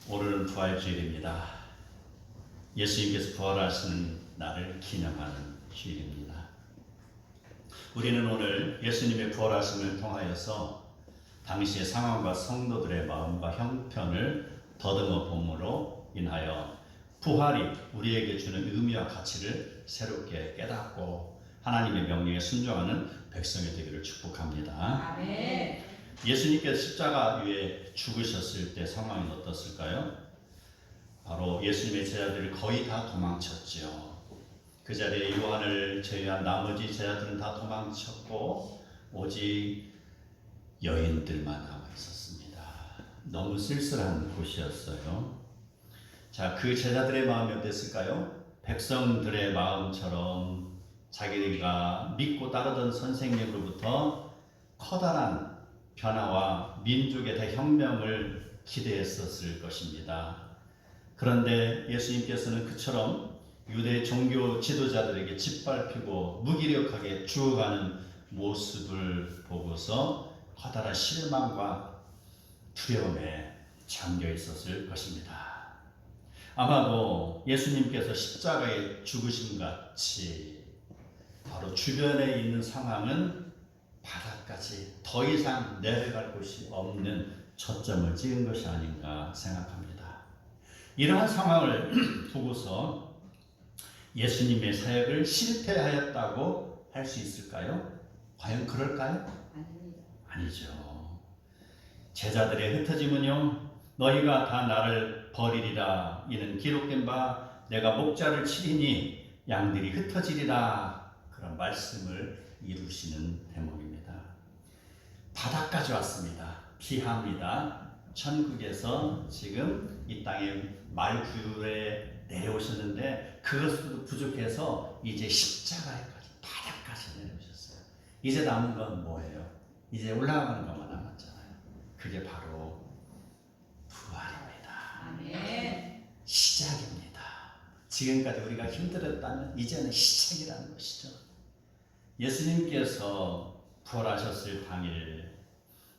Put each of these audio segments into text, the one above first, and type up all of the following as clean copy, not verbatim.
오늘은 부활주일입니다. 예수님께서 부활하시는 날을 기념하는 주일입니다. 우리는 오늘 예수님의 부활하심을 통하여서 당시의 상황과 성도들의 마음과 형편을 더듬어 봄으로 인하여 부활이 우리에게 주는 의미와 가치를 새롭게 깨닫고 하나님의 명령에 순종하는 백성이 되기를 축복합니다. 아멘. 예수님께서 십자가 위에 죽으셨을 때 상황이 어떻을까요? 바로 예수님의 제자들이 거의 다 도망쳤죠. 그 자리에 요한을 제외한 나머지 제자들은 다 도망쳤고 오직 여인들만 남아 있었습니다. 너무 쓸쓸한 곳이었어요. 자, 그 제자들의 마음이 어땠을까요? 백성들의 마음처럼 자기가 믿고 따르던 선생님으로부터 커다란 변화와 민족의 대혁명을 기대했었을 것입니다. 그런데 예수님께서는 그처럼 유대 종교 지도자들에게 짓밟히고 무기력하게 죽어가는 모습을 보고서 커다란 실망과 두려움에 잠겨 있었을 것입니다. 아마도 예수님께서 십자가에 죽으신 같이 바로 주변에 있는 상황은 바닥까지 더 이상 내려갈 곳이 없는 초점을 찍은 것이 아닌가 생각합니다. 이러한 상황을 보고서 예수님의 사역을 실패하였다고 할 수 있을까요? 과연 그럴까요? 아니죠. 제자들의 흩어짐은요, 너희가 다 나를 버리리라. 이는 기록된 바 내가 목자를 치리니 양들이 흩어지리라. 그런 말씀을 이루시는 대목입니다. 바닥까지 왔습니다. 피합니다. 천국에서 지금 이 땅에 말구에 내려오셨는데 그것도 부족해서 이제 십자가에까지 바닥까지 내려오셨어요. 이제 남은 건 뭐예요? 이제 올라가는 것만 남았잖아요. 그게 바로 부활입니다. 아멘. 시작입니다. 지금까지 우리가 힘들었다면 이제는 시작이라는 것이죠. 예수님께서 부활하셨을 당일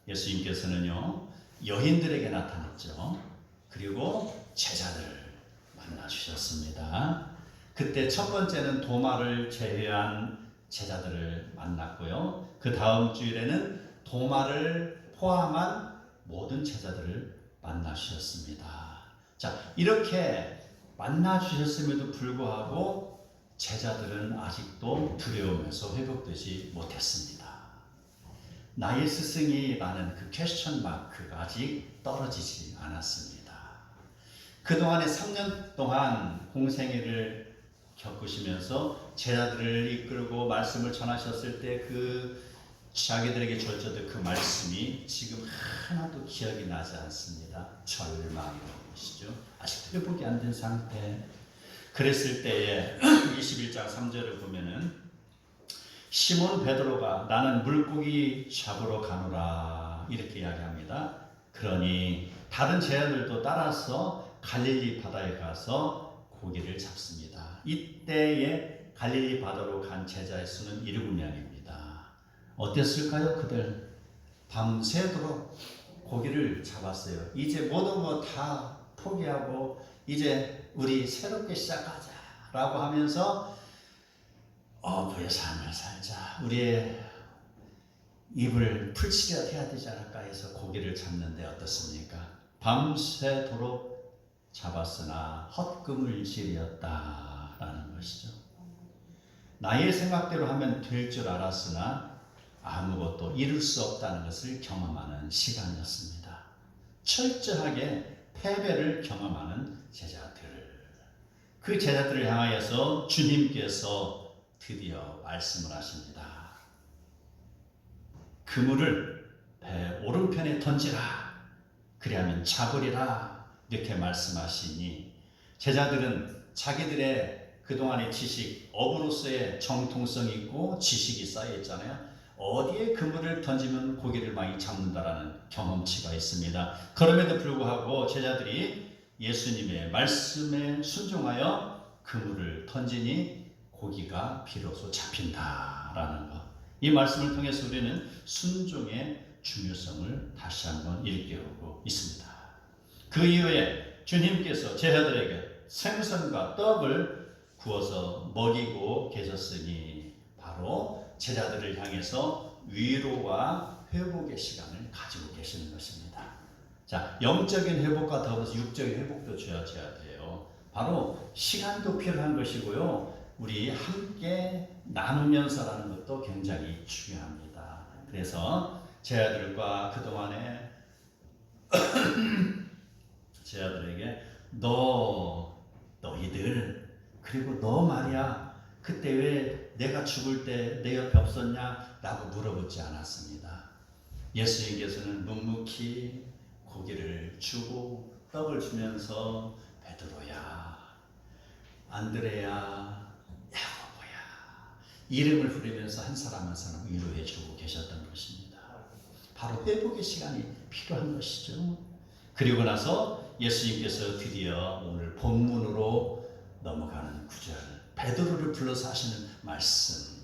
예수님께서는요 여인들에게 나타났죠. 그리고 제자들을 만나 주셨습니다. 그때 첫 번째는 도마를 제외한 제자들을 만났고요. 그 다음 주일에는 도마를 포함한 모든 제자들을 만나 주셨습니다. 자, 이렇게 만나 주셨음에도 불구하고 제자들은 아직도 두려움에서 회복되지 못했습니다. 나의 스승이라는 그 퀘스천 마크가 아직 떨어지지 않았습니다. 그동안의 3년 동안 공생애를 겪으시면서 제자들을 이끌고 말씀을 전하셨을 때 그 자기들에게 주어졌던 그 말씀이 지금 하나도 기억이 나지 않습니다. 절망이라는 것이죠. 아직 회복이 안 된 상태. 그랬을 때에 21장 3절을 보면은 시몬 베드로가 나는 물고기 잡으러 가노라 이렇게 이야기합니다. 그러니 다른 제자들도 따라서 갈릴리 바다에 가서 고기를 잡습니다. 이때에 갈릴리 바다로 간 제자의 수는 7명입니다. 어땠을까요? 그들 밤새도록 고기를 잡았어요. 이제 모든 거 다 포기하고 이제 우리 새롭게 시작하자라고 하면서 어부의 삶을 살자. 우리의 입을 풀칠이라도 해야 되지 않을까 해서 고기를 잡는데 어떻습니까? 밤새도록 잡았으나 헛금을질이었다라는 것이죠. 나의 생각대로 하면 될 줄 알았으나 아무것도 이룰 수 없다는 것을 경험하는 시간이었습니다. 철저하게 패배를 경험하는 제자들. 그 제자들을 향하여서 주님께서 드디어 말씀을 하십니다. 그물을 배 오른편에 던지라. 그리하면 잡으리라. 이렇게 말씀하시니 제자들은 자기들의 그동안의 지식, 어부로서의 정통성이 있고 지식이 쌓여 있잖아요. 어디에 그물을 던지면 고기를 많이 잡는다라는 경험치가 있습니다. 그럼에도 불구하고 제자들이 예수님의 말씀에 순종하여 그물을 던지니 고기가 비로소 잡힌다라는 것. 이 말씀을 통해서 우리는 순종의 중요성을 다시 한번 일깨우고 있습니다. 그 이후에 주님께서 제자들에게 생선과 떡을 구워서 먹이고 계셨으니 바로 제자들을 향해서 위로와 회복의 시간을 가지고 계시는 것입니다. 자, 영적인 회복과 더불어서 육적인 회복도 줘야 돼요. 바로 시간도 필요한 것이고요. 우리 함께 나누면서라는 것도 굉장히 중요합니다. 그래서 제자들과 그동안에 제자들에게 너희들 그리고 너 말이야 그때 왜 내가 죽을 때 내 옆에 없었냐? 라고 물어보지 않았습니다. 예수님께서는 묵묵히 고기를 주고 떡을 주면서 베드로야, 안드레야, 야고보야 이름을 부르면서 한 사람 한 사람 위로해 주고 계셨던 것입니다. 바로 회복의 시간이 필요한 것이죠. 그리고 나서 예수님께서 드디어 오늘 본문으로 넘어가는 구절, 베드로를 불러서 하시는 말씀.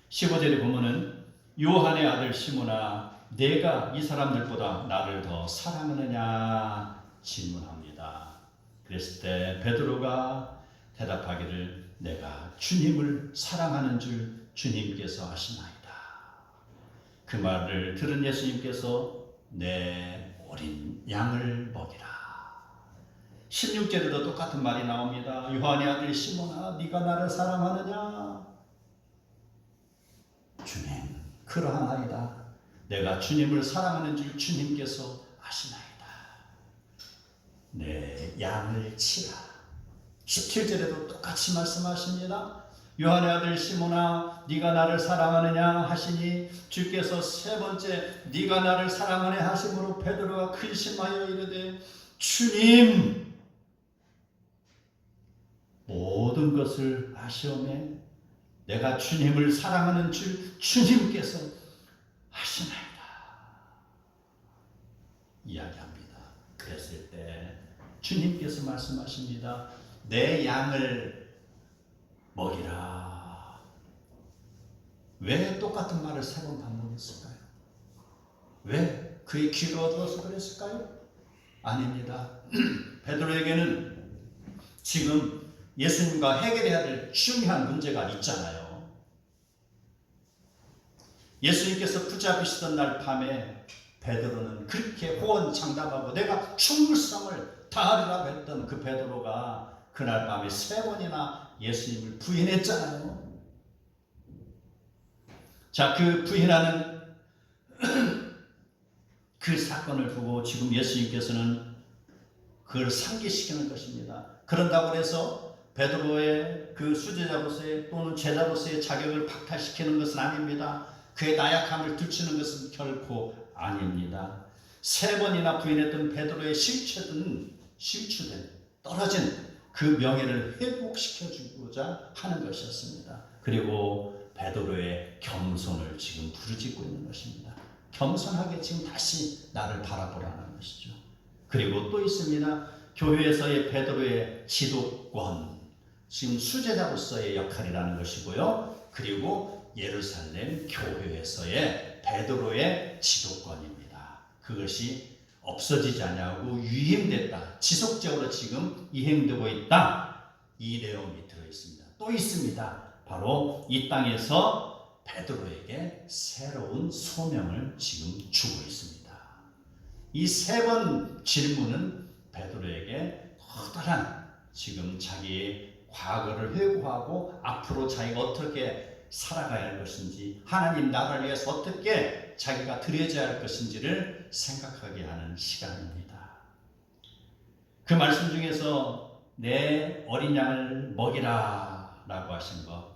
15절에 보면은 요한의 아들 시몬아 내가 이 사람들보다 나를 더 사랑하느냐 질문합니다. 그랬을 때 베드로가 대답하기를 내가 주님을 사랑하는 줄 주님께서 아시나이다. 그 말을 들은 예수님께서 내 어린 양을 먹이라. 16절에도 똑같은 말이 나옵니다. 요한의 아들 시몬아 네가 나를 사랑하느냐? 주님 그러하나이다. 내가 주님을 사랑하는 줄 주님께서 아시나이다. 내 양을 치라. 17절에도 똑같이 말씀하십니다. 요한의 아들 시몬아 네가 나를 사랑하느냐 하시니 주께서 세 번째 네가 나를 사랑하네 하심으로 베드로가 근심하여 이르되 주님 모든 것을 아시오매 내가 주님을 사랑하는 줄 주님께서 아시나이다 이야기합니다. 그랬을 때 주님께서 말씀하십니다. 내 양을 먹이라. 왜 똑같은 말을 세 번 반복했을까요? 왜 그의 귀가 어두워서 그랬을까요? 아닙니다. 베드로에게는 지금 예수님과 해결해야 될 중요한 문제가 있잖아요. 예수님께서 붙잡히시던 날 밤에 베드로는 그렇게 호언장담하고 내가 충성을 다하리라고 했던 그 베드로가 그날 밤에 세 번이나 예수님을 부인했잖아요. 자, 그 부인하는 그 사건을 보고 지금 예수님께서는 그걸 상기시키는 것입니다. 그런다고 해서 베드로의 그 수제자로서의 또는 제자로서의 자격을 박탈시키는 것은 아닙니다. 그의 나약함을 들추는 것은 결코 아닙니다. 세 번이나 부인했던 베드로의 실추된 떨어진 그 명예를 회복시켜주고자 하는 것이었습니다. 그리고 베드로의 겸손을 지금 부르짖고 있는 것입니다. 겸손하게 지금 다시 나를 바라보라는 것이죠. 그리고 또 있습니다. 교회에서의 베드로의 지도권, 지금 수제자로서의 역할이라는 것이고요. 그리고 예루살렘 교회에서의 베드로의 지도권입니다. 그것이 없어지지 않냐고 유임됐다. 지속적으로 지금 이행되고 있다. 이 내용이 들어있습니다. 또 있습니다. 바로 이 땅에서 베드로에게 새로운 소명을 지금 주고 있습니다. 이 세 번 질문은 베드로에게 커다란 지금 자기의 과거를 회고하고 앞으로 자기가 어떻게 살아가야 할 것인지 하나님 나라를 위해서 어떻게 자기가 드려져야 할 것인지를 생각하게 하는 시간입니다. 그 말씀 중에서 내 어린 양을 먹이라 라고 하신 것,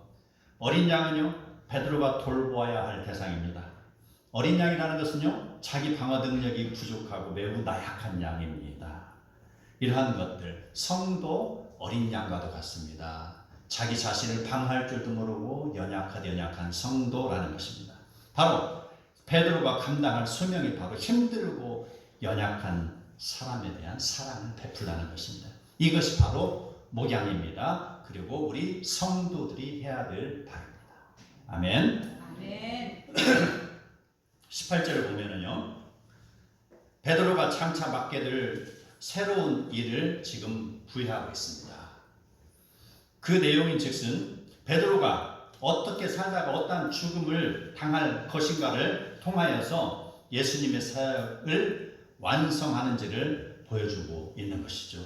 어린 양은요 베드로가 돌보아야 할 대상입니다. 어린 양이라는 것은요 자기 방어 능력이 부족하고 매우 나약한 양입니다. 이러한 것들 성도 어린 양과도 같습니다. 자기 자신을 방어할 줄도 모르고 연약한 성도라는 것입니다. 바로 베드로가 감당할 소명이 바로 힘들고 연약한 사람에 대한 사랑을 베풀라는 것입니다. 이것이 바로 목양입니다. 그리고 우리 성도들이 해야 될 바입니다. 아멘. 아멘. 18절을 보면은요. 베드로가 장차 맡게 될 새로운 일을 지금 부여하고 있습니다. 그 내용인즉슨 베드로가 어떻게 살다가 어떠한 죽음을 당할 것인가를 통하여서 예수님의 사역을 완성하는지를 보여주고 있는 것이죠.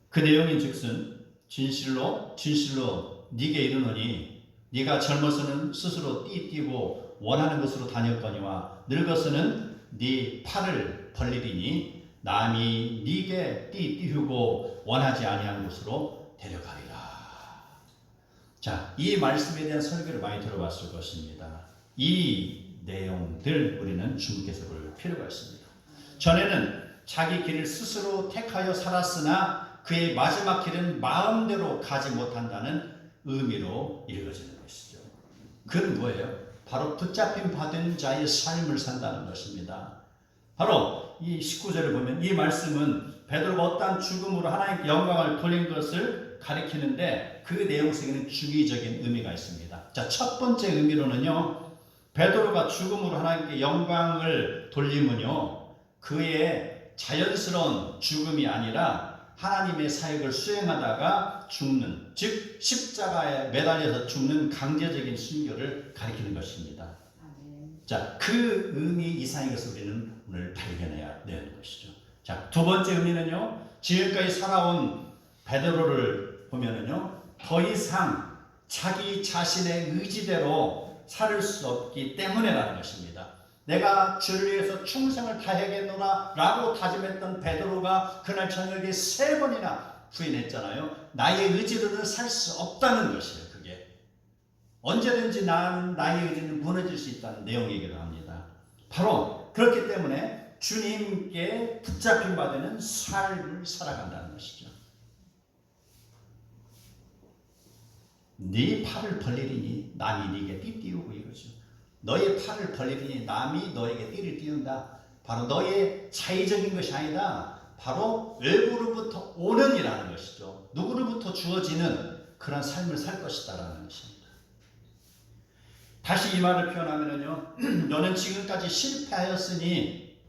그 내용인즉슨 진실로 네게 이르노니 네가 젊어서는 스스로 띠띠고 원하는 것으로 다녔거니와 늙어서는 네 팔을 벌리리니 남이 네게 띠띠우고 원하지 아니한 곳으로 데려가리라. 자, 이 말씀에 대한 설교를 많이 들어봤을 것입니다. 이 내용들 우리는 주목해서 볼 필요가 있습니다. 전에는 자기 길을 스스로 택하여 살았으나 그의 마지막 길은 마음대로 가지 못한다는 의미로 읽어지는 것이죠. 그건 뭐예요? 바로 붙잡힌 받은 자의 삶을 산다는 것입니다. 바로 이 19절을 보면 이 말씀은 베드로가 어떠한 죽음으로 하나님께 영광을 돌린 것을 가리키는데 그 내용 속에는 주기적인 의미가 있습니다. 자, 첫 번째 의미로는요, 베드로가 죽음으로 하나님께 영광을 돌림은요, 그의 자연스러운 죽음이 아니라 하나님의 사역을 수행하다가 죽는, 즉 십자가에 매달려서 죽는 강제적인 순교를 가리키는 것입니다. 자, 그 의미 이상의 것을 우리는 오늘 발견해야 되는 것이죠. 자, 두 번째 의미는요, 지금까지 살아온 베드로를 보면은요, 더 이상 자기 자신의 의지대로 살 수 없기 때문에라는 것입니다. 내가 주를 위해서 충성을 다하겠노라 라고 다짐했던 베드로가 그날 저녁에 3번이나 부인했잖아요. 나의 의지로는 살 수 없다는 것이에요. 그게 언제든지 나의 의지는 무너질 수 있다는 내용이기도 합니다. 바로 그렇기 때문에 주님께 붙잡힌 바 되는 삶을 살아간다는 것이죠. 네 팔을 벌리리니 남이 네게 띠띠우고 이거죠. 너의 팔을 벌리리니 남이 너에게 띠를 띄운다. 바로 너의 자의적인 것이 아니다. 바로 외부로부터 오는 이라는 것이죠. 누구로부터 주어지는 그런 삶을 살 것이다라는 것입니다. 다시 이 말을 표현하면요, 너는 지금까지 실패하였으니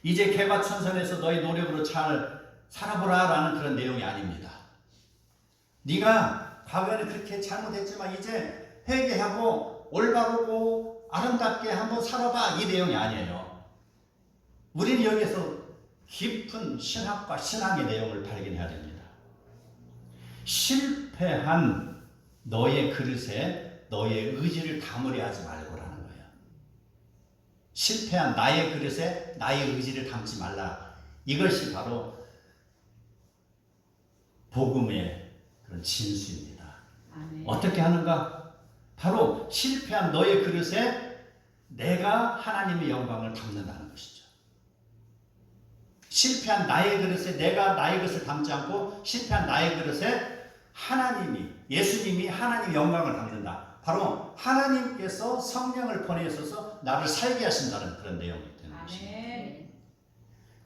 이제 개과천선에서 너의 노력으로 잘 살아보라라는 그런 내용이 아닙니다. 네가 과거에는 그렇게 잘못했지만 이제 회개하고 올바르고 아름답게 한번 살아봐, 이 내용이 아니에요. 우리는 여기서 깊은 신학과 신앙의 내용을 발견해야 됩니다. 실패한 너의 그릇에 너의 의지를 담으려 하지 말고라는 거예요. 실패한 나의 그릇에 나의 의지를 담지 말라. 이것이 바로 복음의 그런 진수입니다. 아멘. 어떻게 하는가? 바로 실패한 너의 그릇에 내가 하나님의 영광을 담는다는 것이죠. 실패한 나의 그릇에 내가 나의 것을 담지 않고 실패한 나의 그릇에 하나님이, 예수님이 하나님의 영광을 담는다. 바로 하나님께서 성령을 보내셔서 나를 살게 하신다는 그런 내용이 되는 것입니다.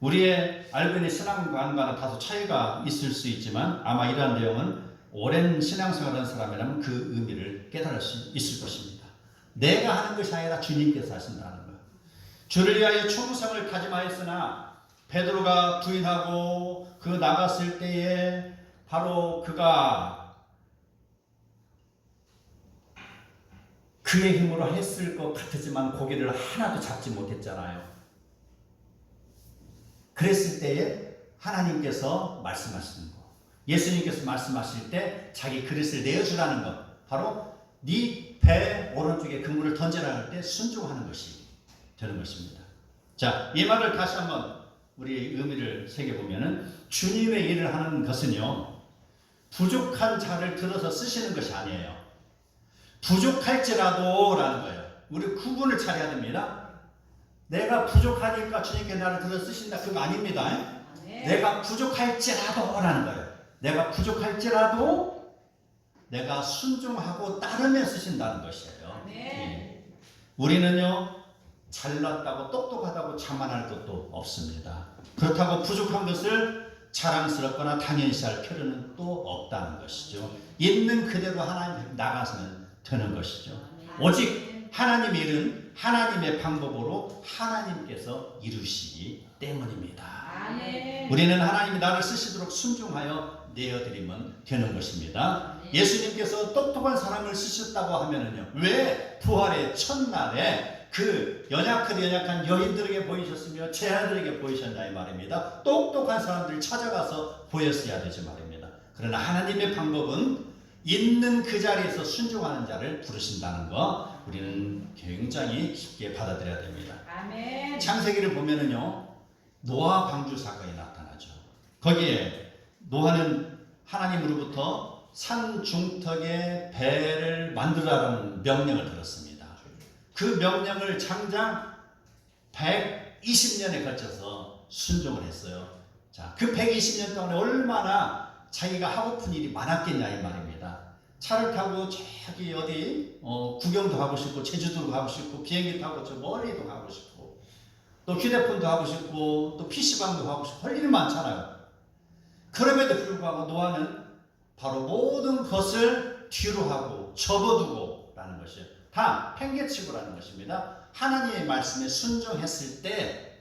우리의 알고 있는 신앙관과는 다소 차이가 있을 수 있지만 아마 이러한 내용은 오랜 신앙생활을 한 사람이라면 그 의미를 깨달을 수 있을 것입니다. 내가 하는 것이 아니라 주님께서 하신다는 것. 주를 위하여 충성을 다짐하였으나 베드로가 부인하고 그 나갔을 때에 바로 그가 그의 힘으로 했을 것 같았지만 고기를 하나도 잡지 못했잖아요. 그랬을 때에 하나님께서 말씀하시는 것, 예수님께서 말씀하실 때 자기 그릇을 내어주라는 것, 바로 네 배 오른쪽에 그물을 던지라 할 때 순종하는 것이 되는 것입니다. 자, 이 말을 다시 한번 우리 의미를 새겨보면은 주님의 일을 하는 것은요, 부족한 자를 들어서 쓰시는 것이 아니에요. 부족할지라도 라는 거예요. 우리 구분을 잘해야 됩니다. 내가 부족하니까 주님께 나를 들어서 쓰신다, 그거 아닙니다. 내가 부족할지라도 라는 거예요. 내가 부족할지라도 내가 순종하고 따르며 쓰신다는 것이에요. 예. 우리는요, 잘났다고 똑똑하다고 자만할 것도 없습니다. 그렇다고 부족한 것을 자랑스럽거나 당연시할 필요는 또 없다는 것이죠. 있는 그대로 하나님 나가서는 되는 것이죠. 오직 하나님의 일은 하나님의 방법으로 하나님께서 이루시기 때문입니다. 우리는 하나님이 나를 쓰시도록 순종하여 내어드리면 되는 것입니다. 예수님께서 똑똑한 사람을 쓰셨다고 하면은요, 왜 부활의 첫날에 그 연약한 여인들에게 보이셨으며 제자들에게 보이셨냐 이 말입니다. 똑똑한 사람들 찾아가서 보였어야 되지 말입니다. 그러나 하나님의 방법은 있는 그 자리에서 순종하는 자를 부르신다는 거 우리는 굉장히 깊게 받아들여야 됩니다. 아멘. 창세기를 보면은요, 노아 방주 사건이 나타나죠. 거기에 노아는 하나님으로부터 산 중턱에 배를 만들라는 명령을 들었습니다. 그 명령을 장장 120년에 걸쳐서 순종을 했어요. 자, 그 120년 동안에 얼마나 자기가 하고픈 일이 많았겠냐 이 말입니다. 차를 타고 저기 어디 구경도 하고 싶고 제주도도 가고 싶고 비행기 타고 저 멀리도 가고 싶고 또 휴대폰도 하고 싶고 또 PC방도 가고 싶고 할 일이 많잖아요. 그럼에도 불구하고 노아는 바로 모든 것을 뒤로 하고 접어두고 라는 것이에요. 다 팽개치고라는 것입니다. 하나님의 말씀에 순종했을 때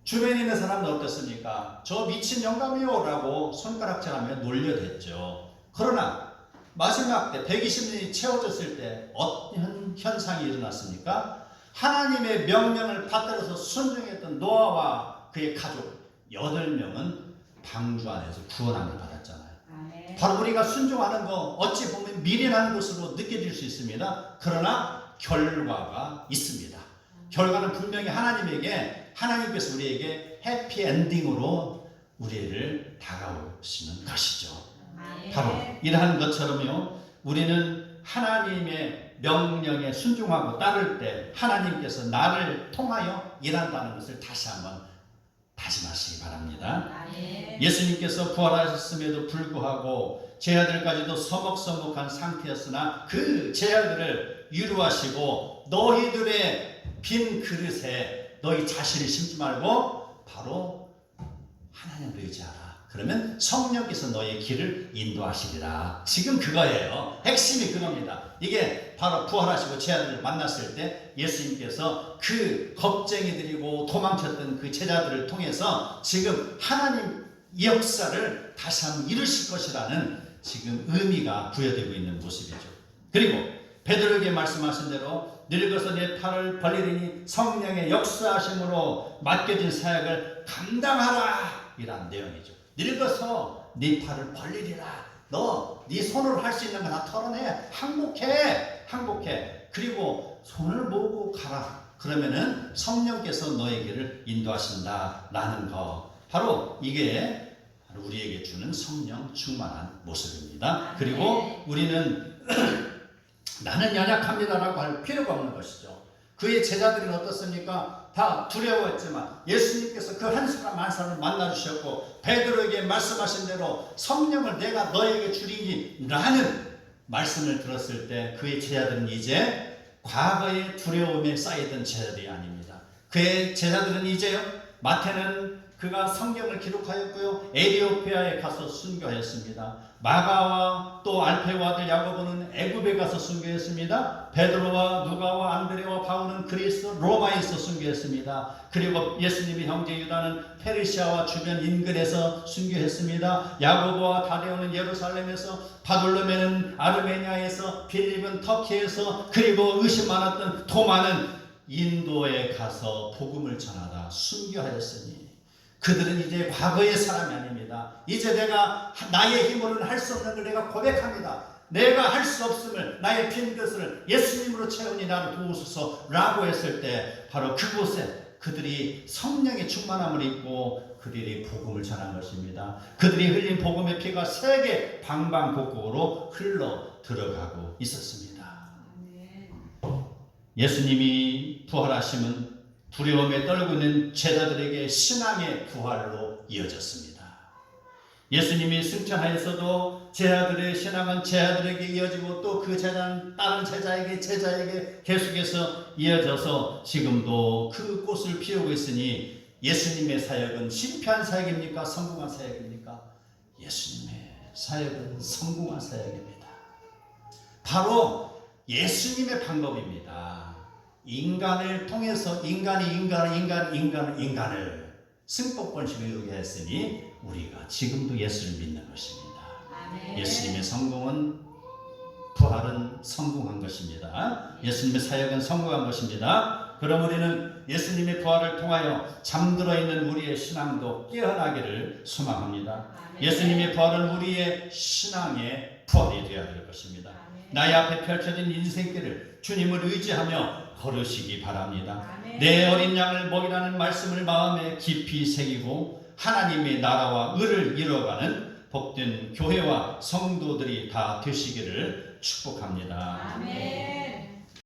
주변에 있는 사람은 어떻습니까? 저 미친 영감이요 라고 손가락질하며 놀려댔죠. 그러나 마지막 때 120년이 채워졌을 때 어떤 현상이 일어났습니까? 하나님의 명령을 받들어서 순종했던 노아와 그의 가족 8명은 방주 안에서 구원함을 받았잖아요. 아멘. 바로 우리가 순종하는 거 어찌 보면 미련한 것으로 느껴질 수 있습니다. 그러나 결과가 있습니다. 결과는 분명히 하나님께서 우리에게 해피엔딩으로 우리를 다가오시는 것이죠. 아멘. 바로 이러한 것처럼요, 우리는 하나님의 명령에 순종하고 따를 때 하나님께서 나를 통하여 일한다는 것을 다시 한번 다짐하시기 바랍니다. 아멘. 예수님께서 부활하셨음에도 불구하고 제자들까지도 서먹서먹한 상태였으나 그 제자들을 위로하시고 너희들의 빈 그릇에 너희 자신을 심지 말고 바로 하나님을 의지하라. 그러면 성령께서 너의 길을 인도하시리라. 지금 그거예요. 핵심이 그겁니다. 이게 바로 부활하시고 제자들을 만났을 때 예수님께서 그 겁쟁이들이고 도망쳤던 그 제자들을 통해서 지금 하나님 역사를 다시 한번 이루실 것이라는 지금 의미가 부여되고 있는 모습이죠. 그리고 베드로에게 말씀하신 대로 늙어서 내 팔을 벌리리니 성령의 역사하심으로 맡겨진 사역을 감당하라 이란 내용이죠. 늙어서 네 팔을 벌리리라. 너 네 손으로 할 수 있는 거 다 털어내. 항복해. 그리고 손을 모으고 가라. 그러면은 성령께서 너에게를 인도하신다라는 거. 바로 이게 바로 우리에게 주는 성령 충만한 모습입니다. 그리고 우리는 나는 연약합니다라고 할 필요가 없는 것이죠. 그의 제자들은 어떻습니까? 다 두려워했지만 예수님께서 그 한 사람 한 사람을 만나주셨고 베드로에게 말씀하신 대로 성령을 내가 너에게 주리니라는 말씀을 들었을 때 그의 제자들은 이제 과거의 두려움에 쌓이던 제자들이 아닙니다. 그의 제자들은 이제요, 마태는 그가 성경을 기록하였고요, 에티오피아에 가서 순교하였습니다. 마가와 또 알페오 아들 야고보는 애굽에 가서 순교했습니다. 베드로와 누가와 안드레와 바울은 그리스 로마에서 순교했습니다. 그리고 예수님의 형제 유다는 페르시아와 주변 인근에서 순교했습니다. 야고보와 다데오는 예루살렘에서, 바돌로메는 아르메니아에서, 빌립은 터키에서, 그리고 의심 많았던 토마는 인도에 가서 복음을 전하다 순교하였으니 그들은 이제 과거의 사람이 아닙니다. 이제 내가 나의 힘으로는 할 수 없는 걸 내가 고백합니다. 내가 할 수 없음을 나의 빈 것을 예수님으로 채우니 나를 도우소서 라고 했을 때 바로 그곳에 그들이 성령의 충만함을 입고 그들이 복음을 전한 것입니다. 그들이 흘린 복음의 피가 세계 방방곡곡으로 흘러 들어가고 있었습니다. 예수님이 부활하심은 두려움에 떨고 있는 제자들에게 신앙의 부활로 이어졌습니다. 예수님이 승천하여서도 제자들의 신앙은 제자들에게 이어지고 또 그 제자는 다른 제자에게 계속해서 이어져서 지금도 그 꽃을 피우고 있으니 예수님의 사역은 실패한 사역입니까? 성공한 사역입니까? 예수님의 사역은 성공한 사역입니다. 바로 예수님의 방법입니다. 인간을 통해서 인간을 승복번식을 이루게 했으니 우리가 지금도 예수를 믿는 것입니다. 아멘. 예수님의 성공은 부활은 성공한 것입니다. 예수님의 사역은 성공한 것입니다. 그럼 우리는 예수님의 부활을 통하여 잠들어 있는 우리의 신앙도 깨어나기를 소망합니다. 아멘. 예수님의 부활은 우리의 신앙의 부활이 되어야 될 것입니다. 아멘. 나의 앞에 펼쳐진 인생길을 주님을 의지하며 걸으시기 바랍니다. 아멘. 내 어린 양을 먹이라는 말씀을 마음에 깊이 새기고 하나님의 나라와 의를 이뤄가는 복된 교회와 성도들이 다 되시기를 축복합니다. 아멘.